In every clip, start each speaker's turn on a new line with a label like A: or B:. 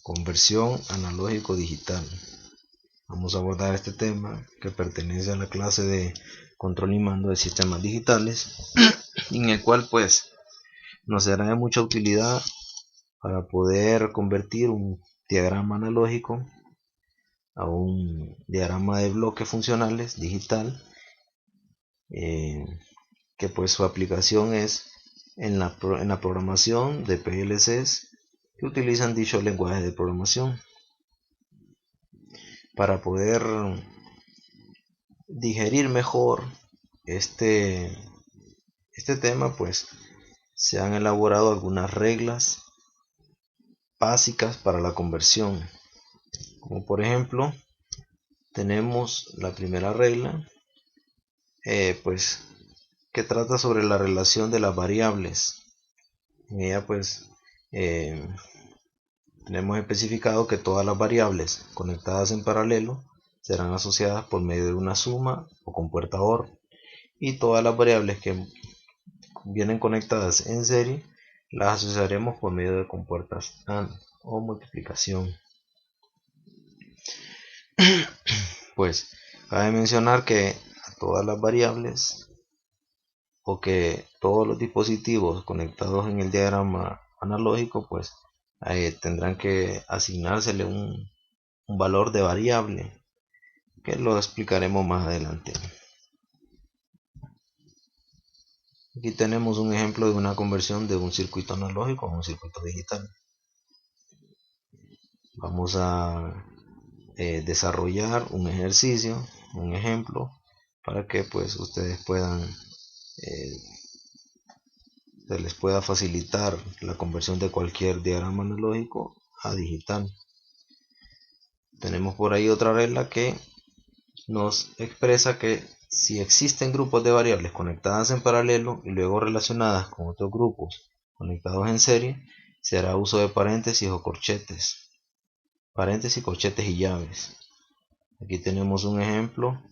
A: Conversión analógico-digital. Vamos a abordar este tema que pertenece a la clase de control y mando de sistemas digitales, en el cual pues nos será de mucha utilidad para poder convertir un diagrama analógico a un diagrama de bloques funcionales digital, que pues su aplicación es en la programación de PLCs que utilizan dicho lenguaje de programación. Para poder digerir mejor este tema, pues se han elaborado algunas reglas básicas para la conversión, como por ejemplo tenemos la primera regla, pues que trata sobre la relación de las variables. En ella pues tenemos especificado que todas las variables conectadas en paralelo serán asociadas por medio de una suma o compuerta OR, y todas las variables que vienen conectadas en serie las asociaremos por medio de compuertas AND o multiplicación. Pues cabe mencionar que a todas las variables o que todos los dispositivos conectados en el diagrama analógico pues tendrán que asignársele un valor de variable, que lo explicaremos más adelante. Aquí tenemos un ejemplo de una conversión de un circuito analógico a un circuito digital. Vamos a desarrollar un ejercicio, un ejemplo, para que pues ustedes puedan se les pueda facilitar la conversión de cualquier diagrama analógico a digital. Tenemos por ahí otra regla que nos expresa que si existen grupos de variables conectadas en paralelo y luego relacionadas con otros grupos conectados en serie, se hará uso de paréntesis o corchetes. Paréntesis, corchetes y llaves. Aquí tenemos un ejemplo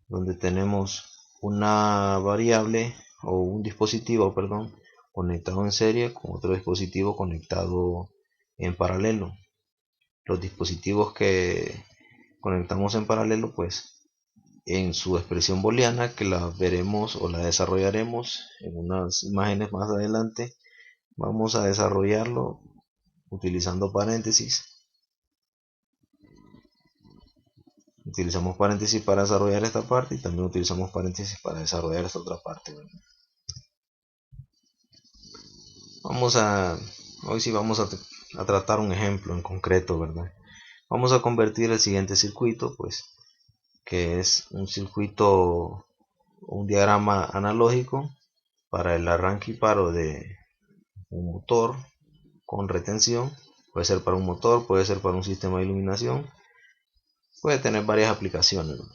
A: donde tenemos una variable o un dispositivo, conectado en serie con otro dispositivo conectado en paralelo. Los dispositivos que conectamos en paralelo, pues en su expresión booleana, que la veremos o la desarrollaremos en unas imágenes más adelante, vamos a desarrollarlo utilizando paréntesis. Utilizamos paréntesis para desarrollar esta parte y también utilizamos paréntesis para desarrollar esta otra parte. Hoy sí vamos a tratar un ejemplo en concreto, ¿verdad? Vamos a convertir el siguiente circuito, pues, que es un circuito, un diagrama analógico para el arranque y paro de un motor con retención. Puede ser para un motor, puede ser para un sistema de iluminación, puede tener varias aplicaciones, ¿no?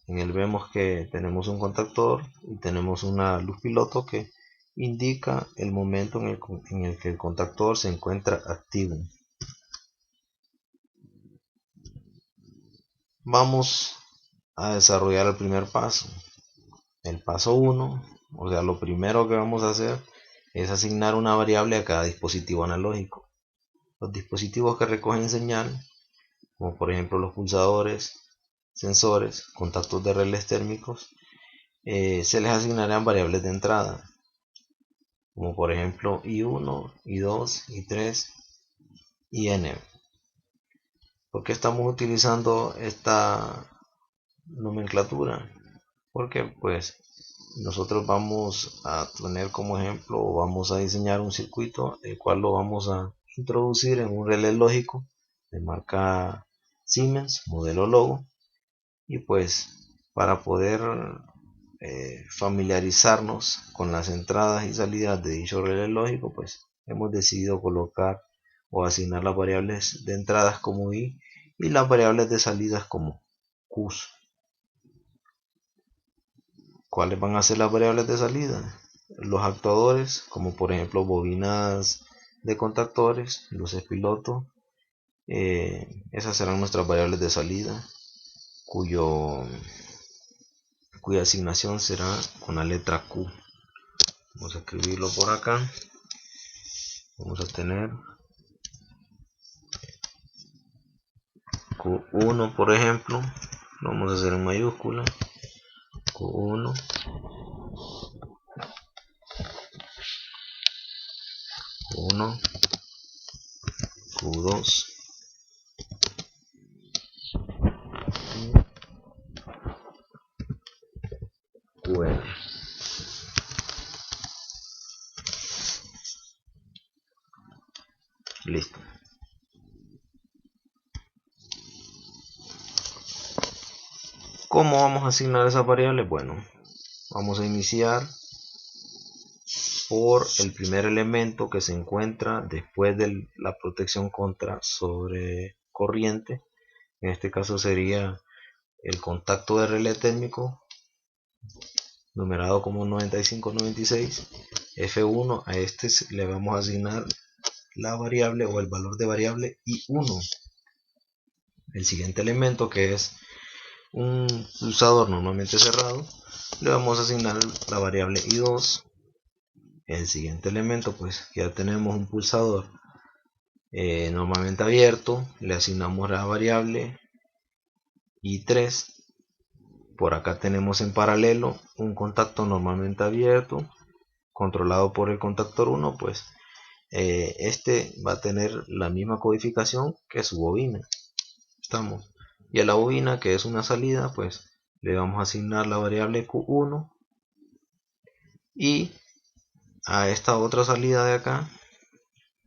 A: En él vemos que tenemos un contactor y tenemos una luz piloto que indica el momento en el que el contactor se encuentra activo. Vamos a desarrollar el primer paso. El paso 1, o sea, lo primero que vamos a hacer es asignar una variable a cada dispositivo analógico. Los dispositivos que recogen señal, como por ejemplo los pulsadores, sensores, contactos de relés térmicos, se les asignarán variables de entrada, como por ejemplo I1, I2, I3 y N. ¿Por qué estamos utilizando esta nomenclatura? Porque pues nosotros vamos a tener como ejemplo, o vamos a diseñar un circuito el cual lo vamos a introducir en un relé lógico de marca Siemens, modelo Logo, y pues para poder familiarizarnos con las entradas y salidas de dicho relé lógico, pues hemos decidido colocar o asignar las variables de entradas como I y las variables de salidas como Qs. ¿Cuáles van a ser las variables de salida? Los actuadores, como por ejemplo bobinas de contactores, luces piloto, esas serán nuestras variables de salida, cuya asignación será con la letra Q. Vamos a escribirlo por acá. Vamos a tener Q1, por ejemplo, lo vamos a hacer en mayúscula. Q1, Q1, Q2, Qn. Listo. ¿Cómo vamos a asignar esas variables? Bueno, vamos a iniciar por el primer elemento que se encuentra después de la protección contra sobrecorriente. En este caso sería el contacto de relé térmico, numerado como 9596. F1, a este le vamos a asignar la variable o el valor de variable I1. El siguiente elemento, que es un pulsador normalmente cerrado, le vamos a asignar la variable I2. El siguiente elemento, pues ya tenemos un pulsador normalmente abierto, le asignamos la variable I3. Por acá tenemos en paralelo un contacto normalmente abierto controlado por el contactor 1, pues este va a tener la misma codificación que su bobina. Estamos. Y a la bobina, que es una salida, pues le vamos a asignar la variable Q1, y a esta otra salida de acá,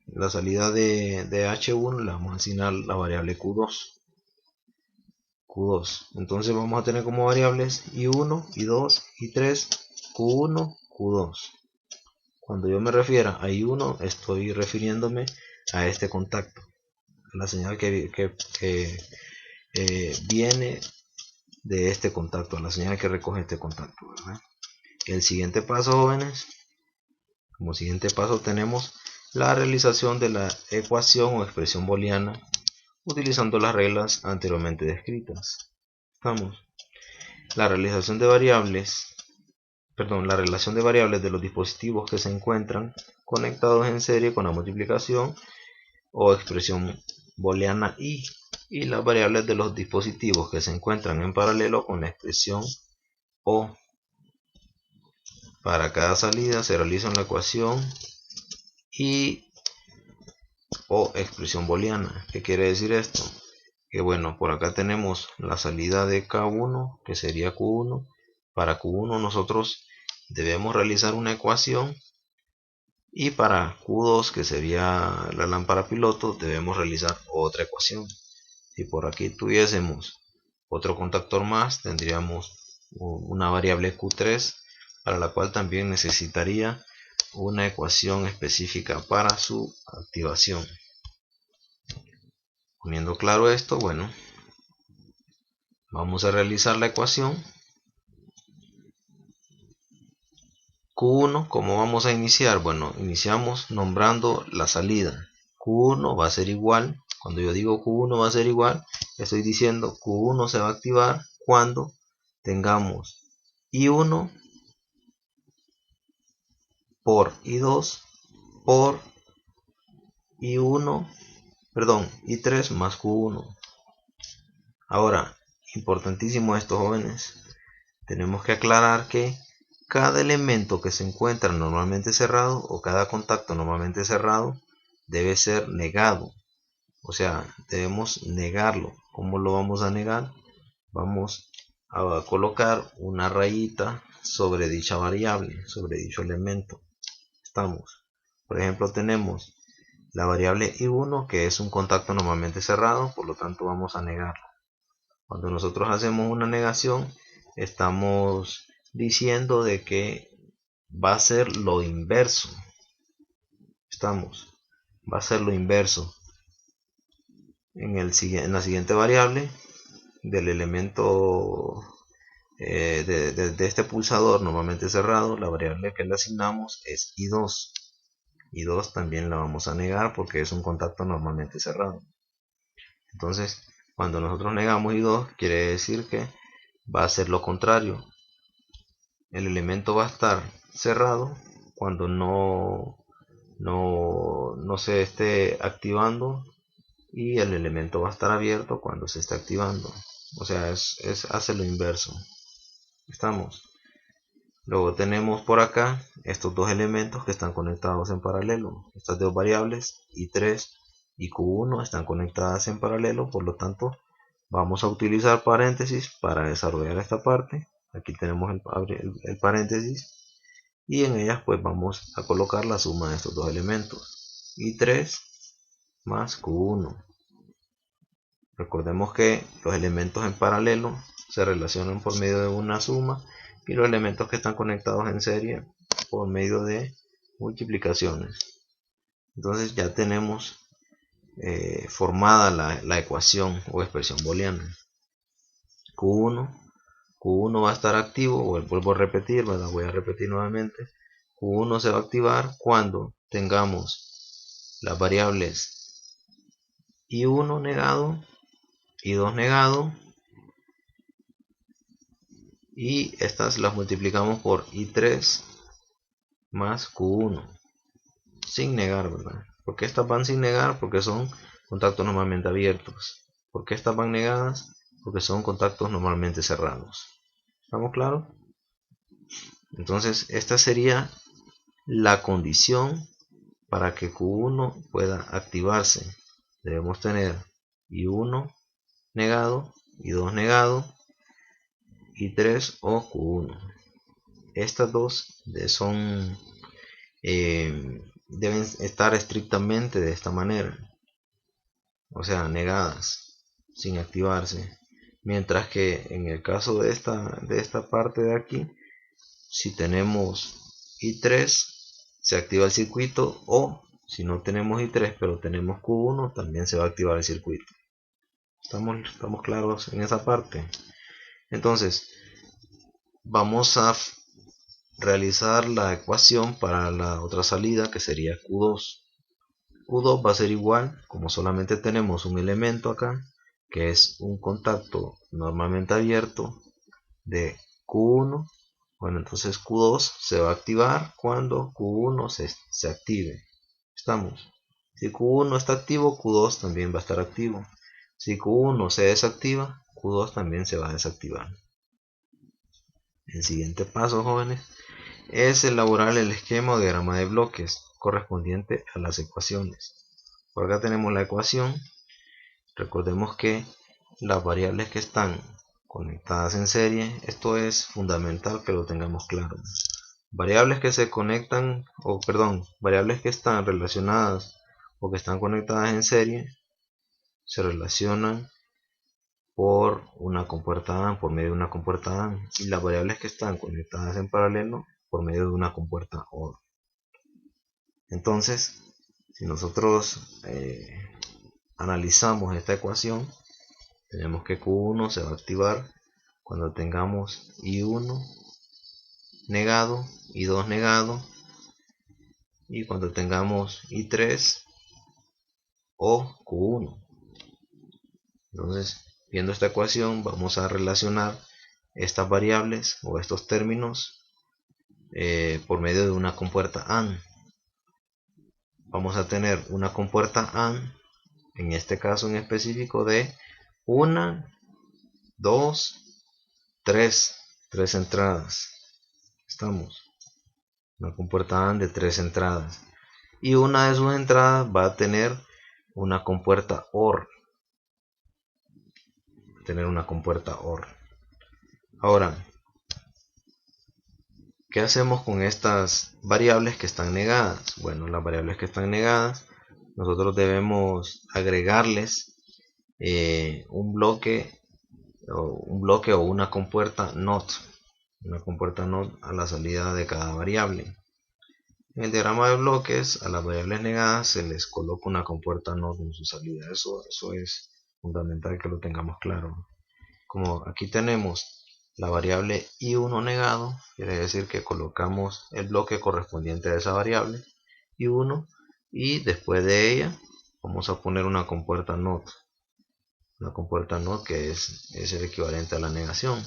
A: la salida de H1, le vamos a asignar la variable Q2. Entonces vamos a tener como variables I1, I2, I3, Q1, Q2. Cuando yo me refiera a I1, estoy refiriéndome a este contacto, a la señal que viene de este contacto, a la señal que recoge este contacto, ¿verdad? El siguiente paso, jóvenes, como siguiente paso tenemos la realización de la ecuación o expresión booleana utilizando las reglas anteriormente descritas. Vamos. La relación de variables de los dispositivos que se encuentran conectados en serie con la multiplicación o expresión booleana y las variables de los dispositivos que se encuentran en paralelo con la expresión O. Para cada salida se realiza la ecuación y o expresión booleana. ¿Qué quiere decir esto? Que bueno, por acá tenemos la salida de K1, que sería Q1. Para Q1 nosotros debemos realizar una ecuación, y para Q2, que sería la lámpara piloto, debemos realizar otra ecuación. Si por aquí tuviésemos otro contactor más, tendríamos una variable Q3, para la cual también necesitaría una ecuación específica para su activación. Poniendo claro esto, bueno, vamos a realizar la ecuación. Q1, ¿cómo vamos a iniciar? Bueno, iniciamos nombrando la salida. Q1 va a ser igual, cuando yo digo Q1 va a ser igual, estoy diciendo Q1 se va a activar cuando tengamos I1 por I2 por I3 más Q1. Ahora, importantísimo esto, jóvenes, tenemos que aclarar que cada elemento que se encuentra normalmente cerrado o cada contacto normalmente cerrado debe ser negado. O sea, debemos negarlo. ¿Cómo lo vamos a negar? Vamos a colocar una rayita sobre dicha variable, sobre dicho elemento. Estamos. Por ejemplo, tenemos la variable I1, que es un contacto normalmente cerrado, por lo tanto vamos a negarlo. Cuando nosotros hacemos una negación, estamos diciendo de que va a ser lo inverso. Va a ser lo inverso. En la siguiente variable del elemento de este pulsador normalmente cerrado, la variable que le asignamos es I2. I2 también la vamos a negar porque es un contacto normalmente cerrado. Entonces, cuando nosotros negamos I2, quiere decir que va a ser lo contrario. El elemento va a estar cerrado cuando no se esté activando y el elemento va a estar abierto cuando se está activando. O sea, hace lo inverso. Estamos. Luego tenemos por acá estos dos elementos que están conectados en paralelo. Estas dos variables, i3 y q1, están conectadas en paralelo, por lo tanto vamos a utilizar paréntesis para desarrollar esta parte. Aquí tenemos el paréntesis y en ellas pues vamos a colocar la suma de estos dos elementos, i3 más q1. Recordemos que los elementos en paralelo se relacionan por medio de una suma y los elementos que están conectados en serie por medio de multiplicaciones. Entonces ya tenemos formada la ecuación o expresión booleana. Q1 va a estar activo, vuelvo a repetir, voy a repetir nuevamente. Q1 se va a activar cuando tengamos las variables i1 negado, i2 negado, y estas las multiplicamos por i3 más q1 sin negar, ¿verdad? Porque estas van sin negar porque son contactos normalmente abiertos. ¿Por qué estas van negadas? Porque son contactos normalmente cerrados. ¿Estamos claros? Entonces esta sería la condición para que Q1 pueda activarse. Debemos tener I1 negado, I2 negado, I3 o Q1. Estas dos deben estar estrictamente de esta manera, o sea, negadas, sin activarse. Mientras que en el caso de esta parte de aquí, si tenemos I3, se activa el circuito, o si no tenemos I3 pero tenemos Q1, también se va a activar el circuito. ¿Estamos claros en esa parte? Entonces, vamos a realizar la ecuación para la otra salida, que sería Q2. Q2 va a ser igual, como solamente tenemos un elemento acá, que es un contacto normalmente abierto de Q1. Bueno, entonces Q2 se va a activar cuando Q1 se active. Estamos. Si Q1 está activo, Q2 también va a estar activo. Si Q1 se desactiva, Q2 también se va a desactivar. El siguiente paso, jóvenes, es elaborar el esquema o diagrama de bloques correspondiente a las ecuaciones. Por acá tenemos la ecuación. Recordemos que las variables que están conectadas en serie, esto es fundamental que lo tengamos claro. Variables que se conectan, variables que están relacionadas o que están conectadas en serie, se relacionan por una compuerta AND, por medio de una compuerta AND, y las variables que están conectadas en paralelo por medio de una compuerta OR. Entonces, si nosotros analizamos esta ecuación, tenemos que Q1 se va a activar cuando tengamos I1 negado, I2 negado, y cuando tengamos I3 o Q1. Entonces, viendo esta ecuación, vamos a relacionar estas variables o estos términos por medio de una compuerta AND. Vamos a tener una compuerta AND, en este caso en específico, de 1, 2, 3 entradas. Estamos. Una compuerta AND de 3 entradas. Y una de sus entradas va a tener una compuerta OR. Ahora, ¿qué hacemos con estas variables que están negadas? Bueno, las variables que están negadas, nosotros debemos agregarles un bloque o una compuerta NOT. Una compuerta NOT a la salida de cada variable. En el diagrama de bloques, a las variables negadas se les coloca una compuerta NOT en su salida. Eso es fundamental que lo tengamos claro. Como aquí tenemos la variable i1 negado, quiere decir que colocamos el bloque correspondiente a esa variable i1, y después de ella vamos a poner una compuerta NOT. Una compuerta NOT que es el equivalente a la negación.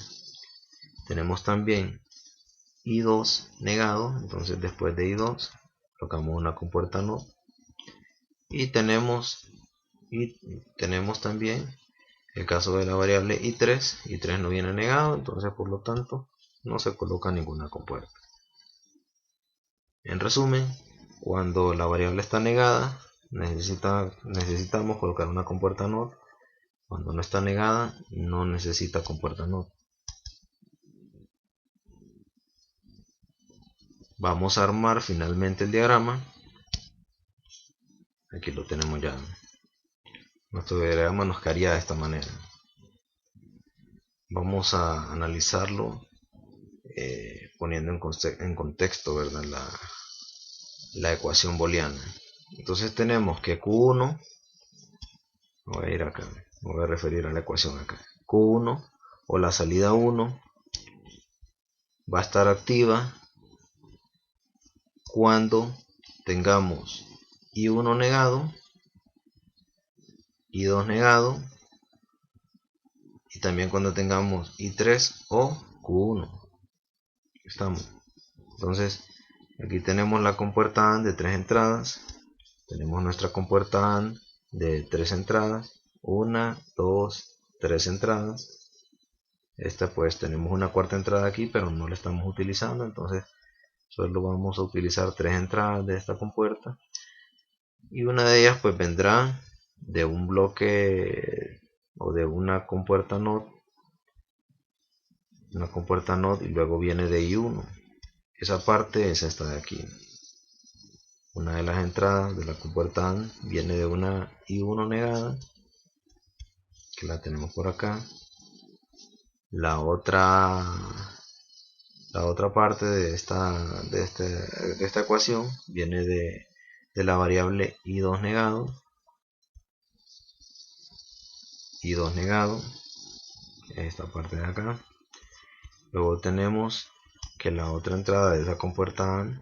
A: Tenemos también i2 negado, entonces después de i2 colocamos una compuerta NOT. Y tenemos Y tenemos también el caso de la variable i3. i3 no viene negado, entonces por lo tanto no se coloca ninguna compuerta. En resumen, cuando la variable está negada, necesitamos colocar una compuerta NOT. Cuando no está negada, no necesita compuerta NOT. Vamos a armar finalmente el diagrama. Aquí lo tenemos ya. Nuestro diagrama nos quedaría de esta manera. Vamos a analizarlo poniendo en contexto, ¿verdad? La ecuación booleana. Entonces tenemos que Q1, voy a ir acá, me voy a referir a la ecuación acá. Q1 o la salida 1 va a estar activa cuando tengamos I1 negado, I2 negado, y también cuando tengamos I3 o Q1. Estamos. Entonces, aquí tenemos la compuerta AND de 3 entradas. Tenemos nuestra compuerta AND de 3 entradas. 1, 2, 3 entradas. Esta pues tenemos una cuarta entrada aquí, pero no la estamos utilizando. Entonces, solo vamos a utilizar 3 entradas de esta compuerta. Y una de ellas pues vendrá de un bloque o de una compuerta NOT. Una compuerta NOT y luego viene de I1. Esa parte es esta de aquí. Una de las entradas de la compuerta AND viene de una I1 negada, que la tenemos por acá. La otra parte de esta ecuación viene de la variable I2 negado, esta parte de acá. Luego tenemos que la otra entrada de esa compuerta AND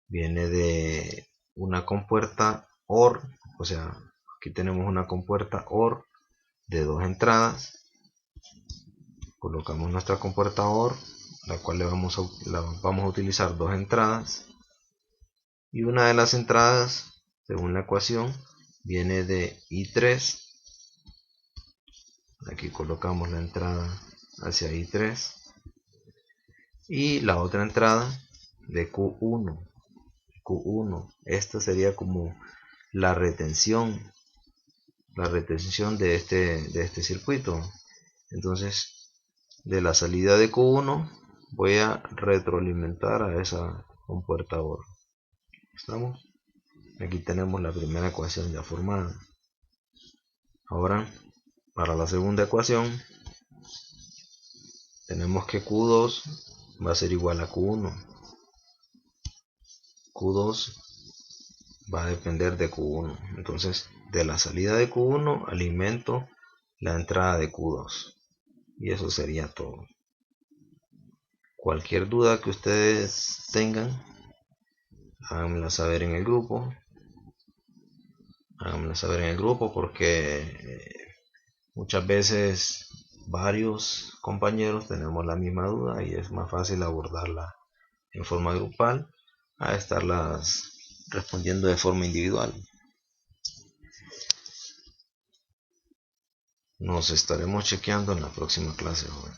A: viene de una compuerta OR, o sea, aquí tenemos una compuerta OR de 2 entradas. Colocamos nuestra compuerta OR, la cual vamos a utilizar 2 entradas, y una de las entradas, según la ecuación, viene de I3. Aquí colocamos la entrada hacia I3 y la otra entrada de Q1. Esta sería como la retención de este circuito. Entonces, de la salida de Q1 voy a retroalimentar a esa compuerta OR. ¿Estamos? Aquí tenemos la primera ecuación ya formada. Ahora, para la segunda ecuación, tenemos que Q2 va a ser igual a Q1. Q2 va a depender de Q1. Entonces, de la salida de Q1 alimento la entrada de Q2. Y eso sería todo. Cualquier duda que ustedes tengan, háganmela saber en el grupo. Porque muchas veces varios compañeros tenemos la misma duda y es más fácil abordarla en forma grupal a estarlas respondiendo de forma individual. Nos estaremos chequeando en la próxima clase, joven.